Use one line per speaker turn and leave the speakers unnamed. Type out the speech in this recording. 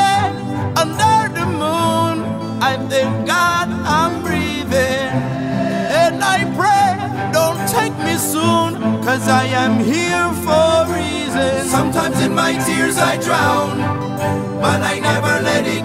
lay under the moon, I thank God I'm breathing. And I pray, don't take me soon, 'cause I am here for a reason. Sometimes in my tears I drown, but I never let it